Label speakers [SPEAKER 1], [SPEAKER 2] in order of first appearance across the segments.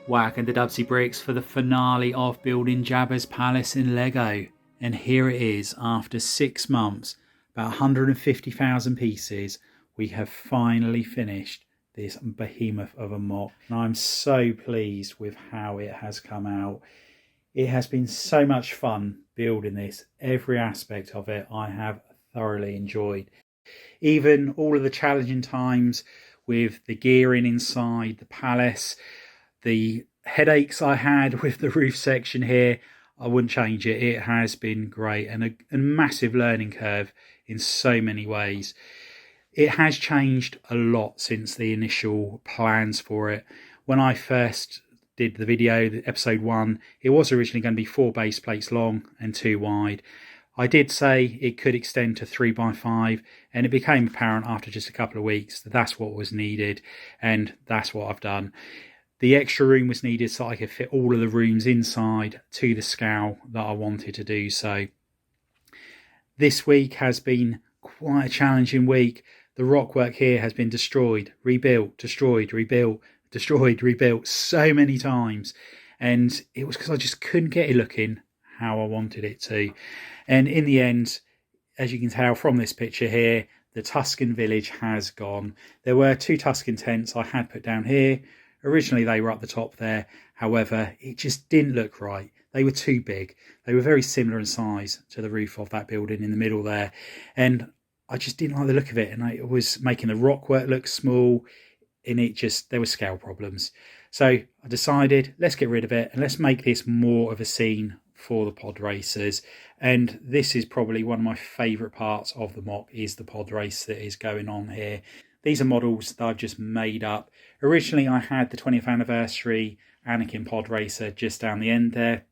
[SPEAKER 1] Whack and the Dubsy bricks for the finale of building Jabba'S palace in Lego. And here it is, after 6 months, about 150,000 pieces, we have finally finished this behemoth of a MOC. And I'm so pleased with how it has come out. It has been so much fun building this. Every aspect of it I have thoroughly enjoyed. Even all of the challenging times with the gearing inside the palace, the headaches I had with the roof section here, I wouldn't change it. It has been great and a massive learning curve in so many ways. It has changed a lot since the initial plans for it. When I first did the video, episode 1, it was originally going to be 4 base plates long and 2 wide. I did say it could extend to 3x5, and it became apparent after just a couple of weeks that that's what was needed, and that's what I've done. The extra room was needed so I could fit all of the rooms inside to the scale that I wanted to do so. This week has been quite a challenging week. The rock work here has been destroyed, rebuilt, destroyed, rebuilt, destroyed, rebuilt so many times. And it was because I just couldn't get it looking how I wanted it to. And in the end, as you can tell from this picture here, the Tuscan village has gone. There were 2 Tuscan tents I had put down here. Originally they were up the top there. However, it just didn't look right. They were too big. They were very similar in size to the roof of that building in the middle there. And I just didn't like the look of it. And it was making the rock work look small. And there were scale problems. So I decided, let's get rid of it and let's make this more of a scene for the pod racers. And this is probably one of my favourite parts of the MOC, is the pod race that is going on here. These are models that I've just made up. Originally I had the 20th anniversary Anakin pod racer just down the end there.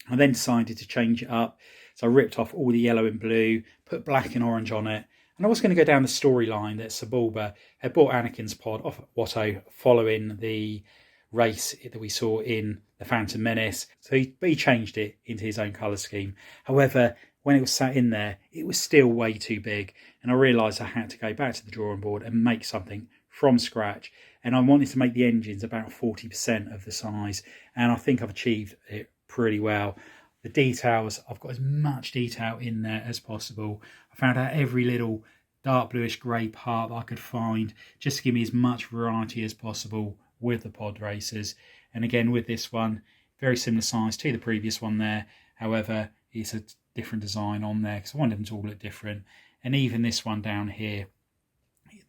[SPEAKER 1] I then decided to change it up. So I ripped off all the yellow and blue, put black and orange on it. And I was going to go down the storyline that Sebulba had bought Anakin's pod off at Watto following the race that we saw in The Phantom Menace. So he changed it into his own colour scheme. However, when it was sat in there, it was still way too big. And I realised I had to go back to the drawing board and make something from scratch. And I wanted to make the engines about 40% of the size. And I think I've achieved it pretty well. The details, I've got as much detail in there as possible. I found out every little dark bluish grey part that I could find, just to give me as much variety as possible with the pod racers. And again, with this one, very similar size to the previous one there. However, it's a different design on there because I wanted them to all look different. And even this one down here,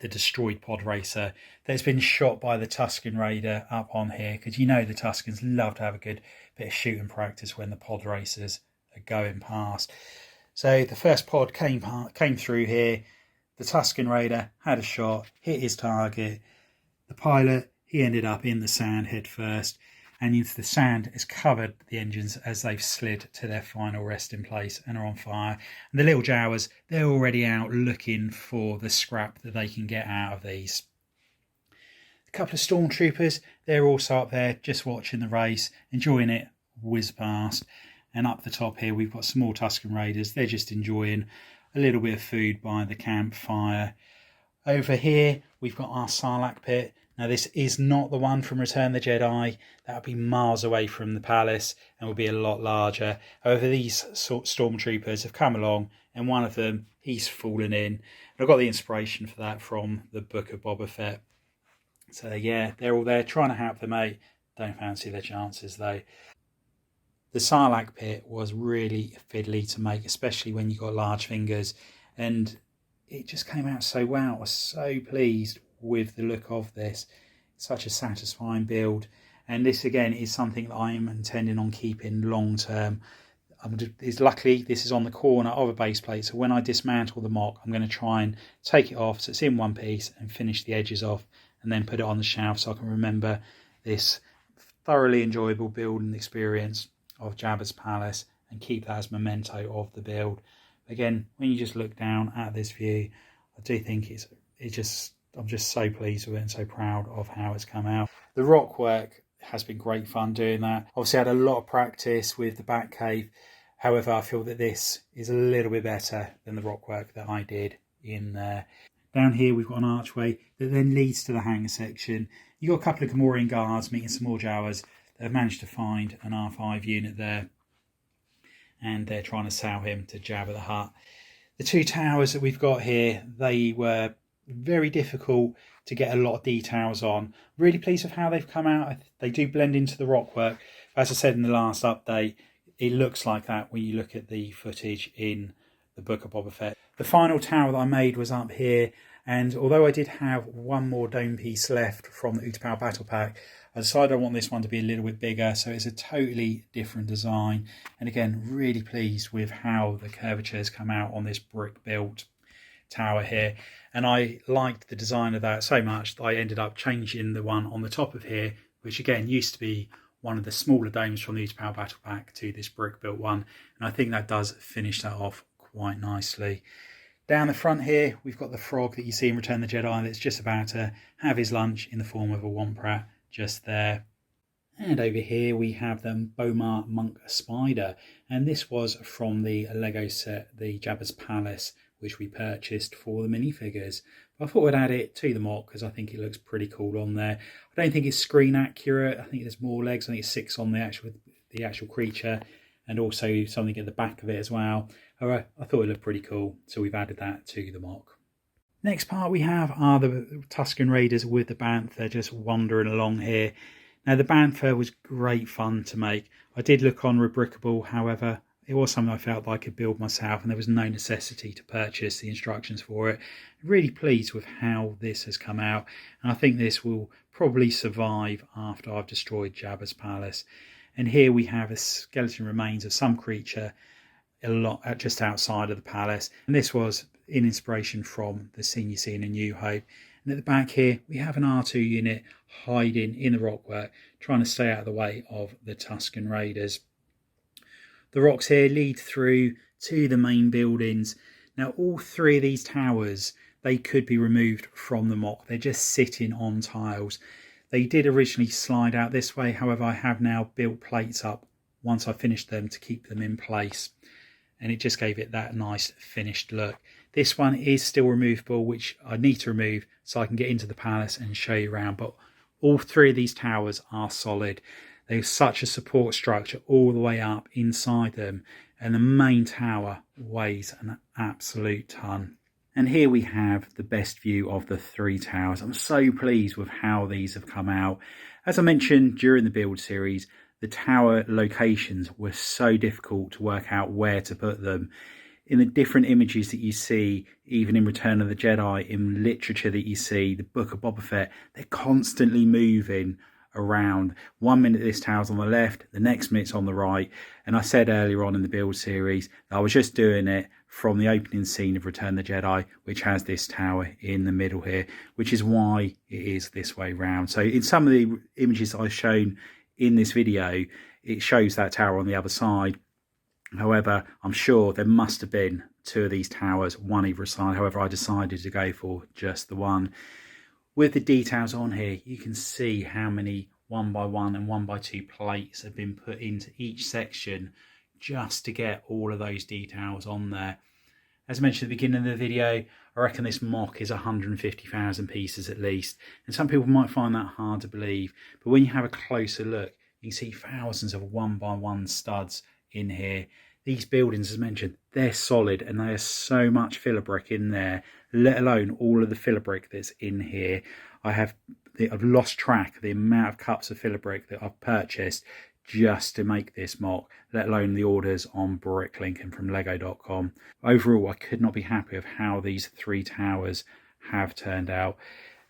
[SPEAKER 1] the destroyed pod racer that's been shot by the Tuscan Raider up on here, because you know the Tuscans love to have a good bit of shooting practice when the pod racers are going past. So the first pod came through here. The Tuscan Raider had a shot, hit his target. The pilot, he ended up in the sand head first, and the sand has covered the engines as they've slid to their final resting place and are on fire. And the little Jawas, they're already out looking for the scrap that they can get out of these. A couple of stormtroopers, they're also up there just watching the race, enjoying it, whiz past. And up the top here, we've got some more Tuscan Raiders. They're just enjoying a little bit of food by the campfire. Over here, we've got our Sarlacc pit. Now, this is not the one from Return of the Jedi. That would be miles away from the palace and will be a lot larger. However, these stormtroopers have come along, and one of them, he's fallen in. And I got the inspiration for that from the Book of Boba Fett. So, yeah, they're all there trying to help their mate. Don't fancy their chances, though. The Sarlacc pit was really fiddly to make, especially when you got large fingers. And it just came out so well. I was so pleased with the look of this. Such a satisfying build. And this again is something that I am intending on keeping long term. Luckily this is on the corner of a base plate, so when I dismantle the MOC, I'm going to try and take it off so it's in one piece and finish the edges off, and then put it on the shelf so I can remember this thoroughly enjoyable building experience of Jabba'S palace and keep that as memento of the build. Again, when you just look down at this view, I do think I'm just so pleased with it and so proud of how it's come out. The rock work has been great fun doing that. Obviously, I had a lot of practice with the back cave. However, I feel that this is a little bit better than the rock work that I did in there. Down here, we've got an archway that then leads to the hangar section. You've got a couple of Gamorrean guards meeting some more Jawas. they've managed to find an R5 unit there, and they're trying to sell him to Jabba the Hutt. The two towers that we've got here, they were very difficult to get a lot of details on. Really pleased with how they've come out. They do blend into the rockwork. As I said in the last update, it looks like that when you look at the footage in the Book of Boba Fett. The final tower that I made was up here, and although I did have one more dome piece left from the Utapau Battle Pack, I decided I want this one to be a little bit bigger, so it's a totally different design. And again, really pleased with how the curvature has come out on this brick built tower here. And I liked the design of that so much that I ended up changing the one on the top of here, which again used to be one of the smaller domes from the Utapau Battle Pack, to this brick built one. And I think that does finish that off quite nicely. Down the front here, we've got the frog that you see in Return of the Jedi that's just about to have his lunch in the form of a Womp just there. And over here we have the B'omarr Monk Spider, and this was from the Lego set, the Jabba'S Palace, which we purchased for the minifigures. But I thought I'd add it to the MOC because I think it looks pretty cool on there. I don't think it's screen accurate. I think there's more legs. I think it's 6 on the actual creature, and also something at the back of it as well. However, I thought it looked pretty cool, so we've added that to the MOC. Next part we have are the Tusken Raiders with the Bantha just wandering along here. Now the Bantha was great fun to make. I did look on Rubricable, however, it was something I felt like I could build myself, and there was no necessity to purchase the instructions for it. Really pleased with how this has come out, and I think this will probably survive after I've destroyed Jabba's palace. And here we have a skeleton remains of some creature just outside of the palace, and this was in inspiration from the scene you see in A New Hope. And at the back here we have an R2 unit hiding in the rockwork, trying to stay out of the way of the Tusken Raiders. The rocks here lead through to the main buildings. Now all 3 of these towers, they could be removed from the MOC. They're just sitting on tiles. They did originally slide out this way, however I have now built plates up once I finished them to keep them in place, and it just gave it that nice finished look. This one is still removable, which I need to remove so I can get into the palace and show you around, but all 3 of these towers are solid. There's such a support structure all the way up inside them, and the main tower weighs an absolute ton. And here we have the best view of the 3 towers. I'm so pleased with how these have come out. As I mentioned during the build series, the tower locations were so difficult to work out where to put them. In the different images that you see, even in Return of the Jedi, in literature that you see, the Book of Boba Fett, they're constantly moving around. 1 minute this tower's on the left, the next minute's on the right. And I said earlier on in the build series that I was just doing it from the opening scene of Return of the Jedi, which has this tower in the middle here, which is why it is this way round. So in some of the images I've shown in this video, it shows that tower on the other side. However, I'm sure there must have been 2 of these towers, one either side. However, I decided to go for just the one. With the details on here, you can see how many 1x1 and 1x2 plates have been put into each section just to get all of those details on there. As I mentioned at the beginning of the video, I reckon this MOC is 150,000 pieces at least. And some people might find that hard to believe, but when you have a closer look, you can see thousands of 1x1 studs in here. These buildings, as mentioned, they're solid, and there's so much filler brick in there, let alone all of the filler brick that's in here. I've lost track of the amount of cups of filler brick that I've purchased just to make this MOC, let alone the orders on Bricklink and from lego.com. Overall, I could not be happy with how these 3 towers have turned out.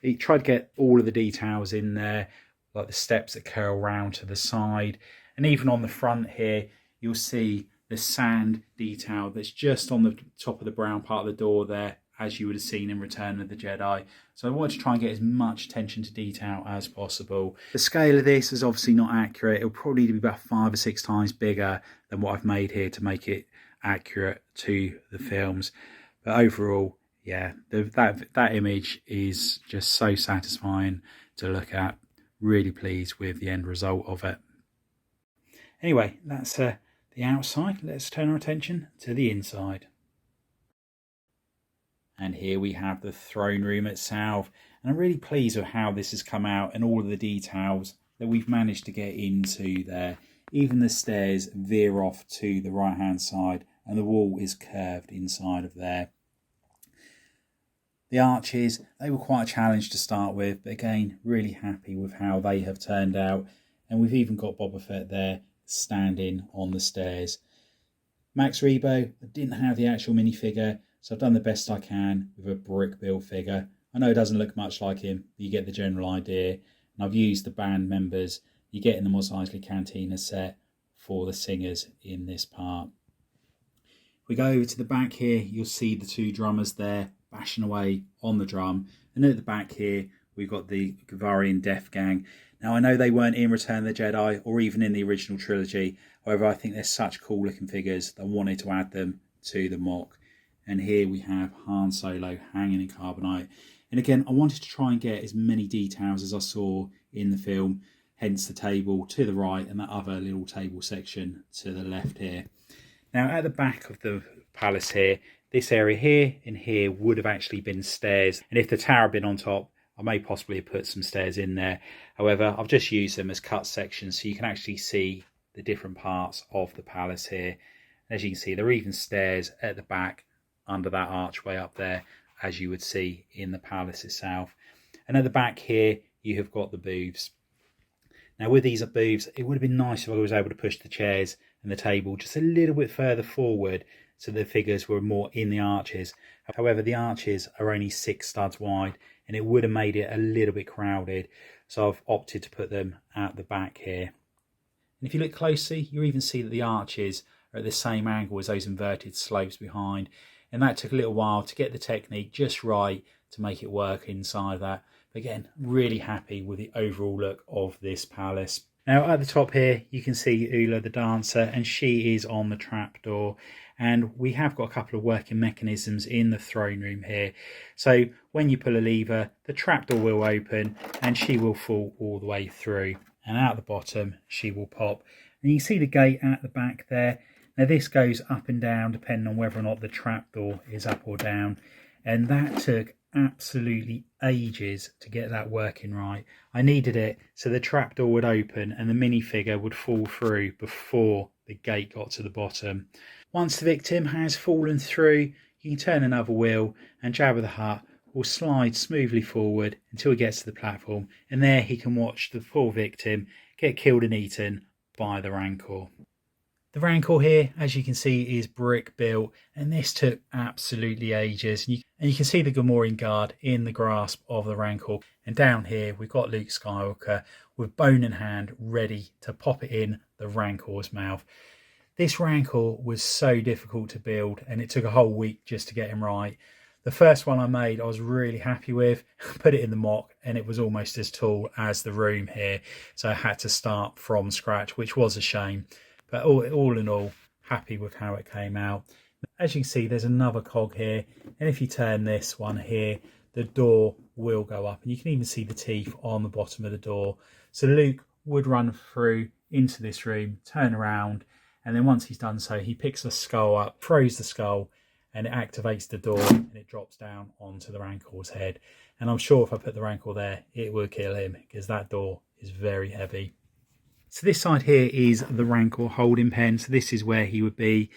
[SPEAKER 1] It tried to get all of the details in there, like the steps that curl round to the side, and even on the front here you'll see the sand detail that's just on the top of the brown part of the door there, as you would have seen in Return of the Jedi. So I wanted to try and get as much attention to detail as possible. The scale of this is obviously not accurate. It'll probably be about 5 or 6 times bigger than what I've made here to make it accurate to the films. But overall, yeah, that image is just so satisfying to look at. Really pleased with the end result of it. Anyway, that's the outside. Let's turn our attention to the inside. And here we have the throne room itself, and I'm really pleased with how this has come out and all of the details that we've managed to get into there. Even the stairs veer off to the right hand side and the wall is curved inside of there. The arches, they were quite a challenge to start with, but again, really happy with how they have turned out. And we've even got Boba Fett there standing on the stairs. Max Rebo, I didn't have the actual minifigure, so I've done the best I can with a brick build figure. I know it doesn't look much like him, but you get the general idea. And I've used the band members you get in the Mos Eisley Cantina set for the singers in this part. If we go over to the back here, you'll see the two drummers there bashing away on the drum. And at the back here, we've got the Gavarian Death Gang. Now, I know they weren't in Return of the Jedi or even in the original trilogy. However, I think they're such cool looking figures that I wanted to add them to the MOC. And here we have Han Solo hanging in carbonite. And again, I wanted to try and get as many details as I saw in the film, hence the table to the right and that other little table section to the left here. Now, at the back of the palace here, this area here and here would have actually been stairs. And if the tower had been on top, I may possibly have put some stairs in there. However, I've just used them as cut sections so you can actually see the different parts of the palace here. As you can see, there are even stairs at the back under that archway up there, as you would see in the palace itself. And at the back here, you have got the booths. Now, with these booths, it would have been nice if I was able to push the chairs and the table just a little bit further forward so the figures were more in the arches. However, the arches are only 6 studs wide and it would have made it a little bit crowded. So I've opted to put them at the back here. And if you look closely, you even see that the arches are at the same angle as those inverted slopes behind. And that took a little while to get the technique just right to make it work inside that. But again, really happy with the overall look of this palace. Now at the top here, you can see Ula the dancer, and she is on the trapdoor. And we have got a couple of working mechanisms in the throne room here. So when you pull a lever, the trapdoor will open and she will fall all the way through. And out the bottom, she will pop. And you can see the gate at the back there. Now this goes up and down depending on whether or not the trapdoor is up or down. And that took absolutely ages to get that working right. I needed it so the trapdoor would open and the minifigure would fall through before the gate got to the bottom. Once the victim has fallen through, you can turn another wheel and Jabba the Hutt will slide smoothly forward until he gets to the platform, and there he can watch the poor victim get killed and eaten by the Rancor. The Rancor here, as you can see, is brick built, and this took absolutely ages. And you can see the Gamorrean guard in the grasp of the Rancor. And down here, we've got Luke Skywalker with bone in hand, ready to pop it in the Rancor's mouth. This Rancor was so difficult to build, and it took a whole week just to get him right. The first one I made, I was really happy with. Put it in the MOC, and it was almost as tall as the room here. So I had to start from scratch, which was a shame. But all in all, happy with how it came out. As you can see, there's another cog here. And if you turn this one here, the door will go up. And you can even see the teeth on the bottom of the door. So Luke would run through into this room, turn around. And then once he's done so, he picks the skull up, throws the skull, and it activates the door and it drops down onto the Rancor's head. And I'm sure if I put the Rancor there, it would kill him because that door is very heavy. So this side here is the Rancor holding pen. So this is where he would be.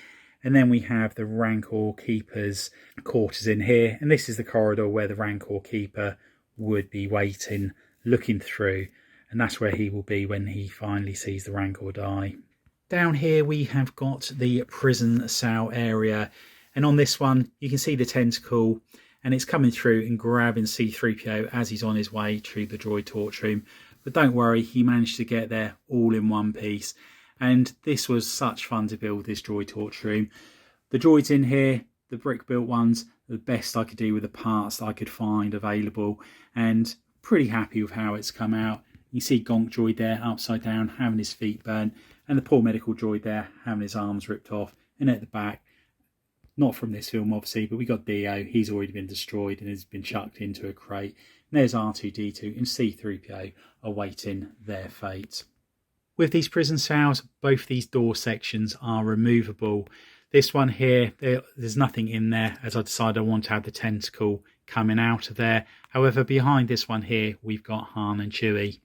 [SPEAKER 1] And then we have the Rancor Keeper's quarters in here. And this is the corridor where the Rancor Keeper would be waiting, looking through. And that's where he will be when he finally sees the Rancor die. Down here we have got the prison cell area. And on this one, you can see the tentacle. And it's coming through and grabbing C-3PO as he's on his way to the droid torch room. But don't worry, he managed to get there all in one piece. And this was such fun to build this droid torch room. The droids in here, the brick built ones, the best I could do with the parts that I could find available. And pretty happy with how it's come out. You see Gonk droid there upside down having his feet burnt. And the poor medical droid there having his arms ripped off. And at the back, not from this film obviously, but we got Dio. He's already been destroyed and has been chucked into a crate. And there's R2-D2 and C-3PO awaiting their fate. With these prison cells, both these door sections are removable. This one here, there's nothing in there as I decided I want to have the tentacle coming out of there. However, behind this one here, we've got Han and Chewie.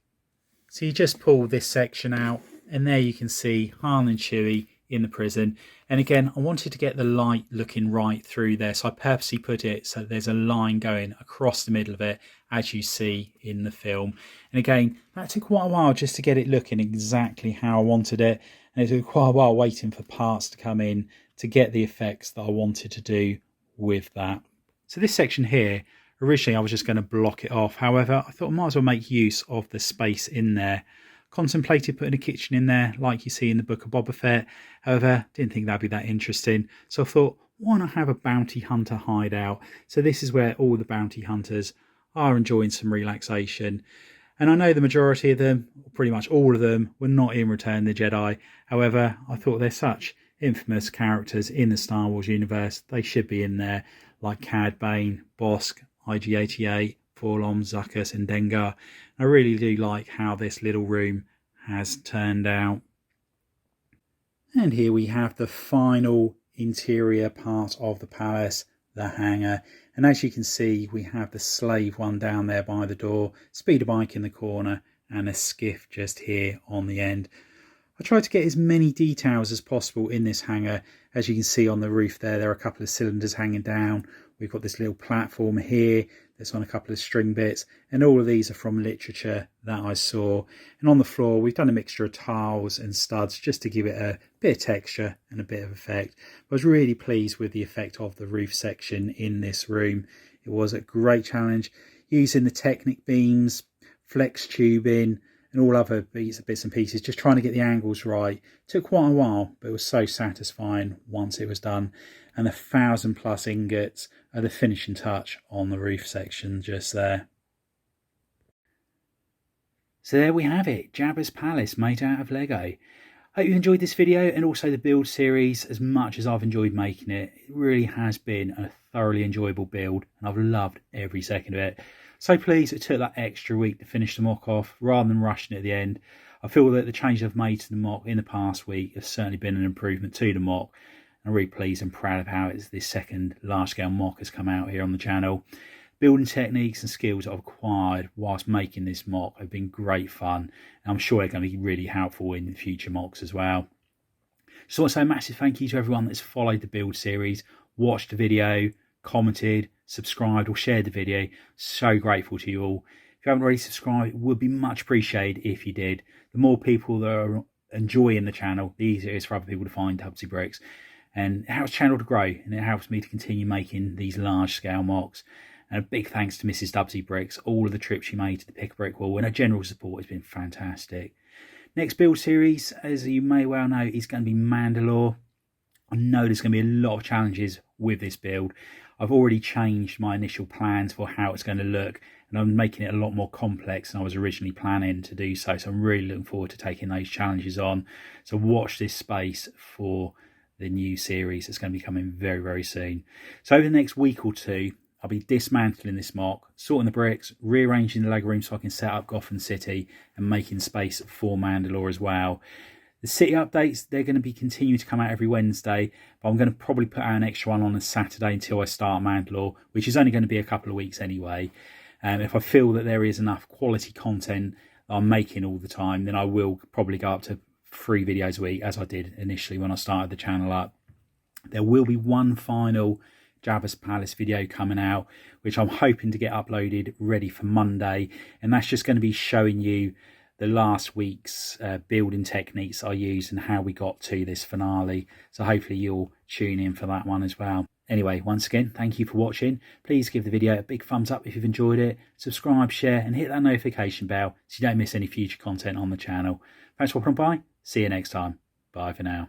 [SPEAKER 1] So you just pull this section out, and there you can see Han and Chewie in the prison. And again, I wanted to get the light looking right through there, so I purposely put it so there's a line going across the middle of it, as you see in the film. And again, that took quite a while just to get it looking exactly how I wanted it, and it took quite a while waiting for parts to come in to get the effects that I wanted to do with that. So this section here, originally I was just going to block it off. However, I thought I might as well make use of the space in there. Contemplated putting a kitchen in there like you see in the Book of Boba Fett. However, didn't think that'd be that interesting. So I thought, why not have a bounty hunter hideout? So this is where all the bounty hunters are enjoying some relaxation. And I know the majority of them, pretty much all of them, were not in Return of the Jedi. However, I thought they're such infamous characters in the Star Wars universe. They should be in there, like Cad Bane, Bosk, IG-88, Forlom, Zuckuss and Dengar. I really do like how this little room has turned out. And here we have the final interior part of the palace, the hangar. And as you can see, we have the slave one down there by the door, speeder bike in the corner, and a skiff just here on the end. I tried to get as many details as possible in this hangar. As you can see on the roof there are a couple of cylinders hanging down. We've got this little platform here that's on a couple of string bits, and all of these are from literature that I saw. And on the floor we've done a mixture of tiles and studs just to give it a bit of texture and a bit of effect. I was really pleased with the effect of the roof section in this room. It was a great challenge using the Technic beams, flex tubing and all other bits and pieces, just trying to get the angles right. It took quite a while, but it was so satisfying once it was done. And 1,000+ ingots are the finishing touch on the roof section just there. So there we have it, Jabba'S Palace made out of Lego. Hope you enjoyed this video and also the build series as much as I've enjoyed making it. It really has been a thoroughly enjoyable build and I've loved every second of it. So pleased it took that extra week to finish the mock off rather than rushing it at the end. I feel that the changes I've made to the mock in the past week have certainly been an improvement to the mock. I'm really pleased and proud of how this second large-scale mock has come out here on the channel. Building techniques and skills I've acquired whilst making this mock have been great fun. And I'm sure they're going to be really helpful in future mocks as well. Just want to say a massive thank you to everyone that's followed the build series, watched the video, commented, subscribed or shared the video. So grateful to you all. If you haven't already subscribed, it would be much appreciated if you did. The more people that are enjoying the channel, the easier it is for other people to find Jabba'S Bricks. And it helps the channel to grow and it helps me to continue making these large scale mocks. And a big thanks to Mrs. Jabba'S Bricks. All of the trips she made to the Pick a Brick Wall and her general support has been fantastic. Next build series, as you may well know, is going to be Mandalore. I know there's going to be a lot of challenges with this build. I've already changed my initial plans for how it's going to look, and I'm making it a lot more complex than I was originally planning to do so. So I'm really looking forward to taking those challenges on. So watch this space for the new series that's going to be coming very, very soon. So over the next week or two, I'll be dismantling this mock, sorting the bricks, rearranging the Lego room so I can set up Gotham City and making space for Mandalore as well. The city updates, they're going to be continuing to come out every Wednesday, but I'm going to probably put out an extra one on a Saturday until I start Mandalore, which is only going to be a couple of weeks anyway. If I feel that there is enough quality content that I'm making all the time, then I will probably go up to 3 videos a week, as I did initially when I started the channel up. There will be one final Jabba'S Palace video coming out, which I'm hoping to get uploaded ready for Monday, and that's just going to be showing you the last week's building techniques I used and how we got to this finale. So hopefully you'll tune in for that one as well. Anyway, once again, thank you for watching. Please give the video a big thumbs up if you've enjoyed it. Subscribe, share and hit that notification bell so you don't miss any future content on the channel. Thanks for watching by. See you next time. Bye for now.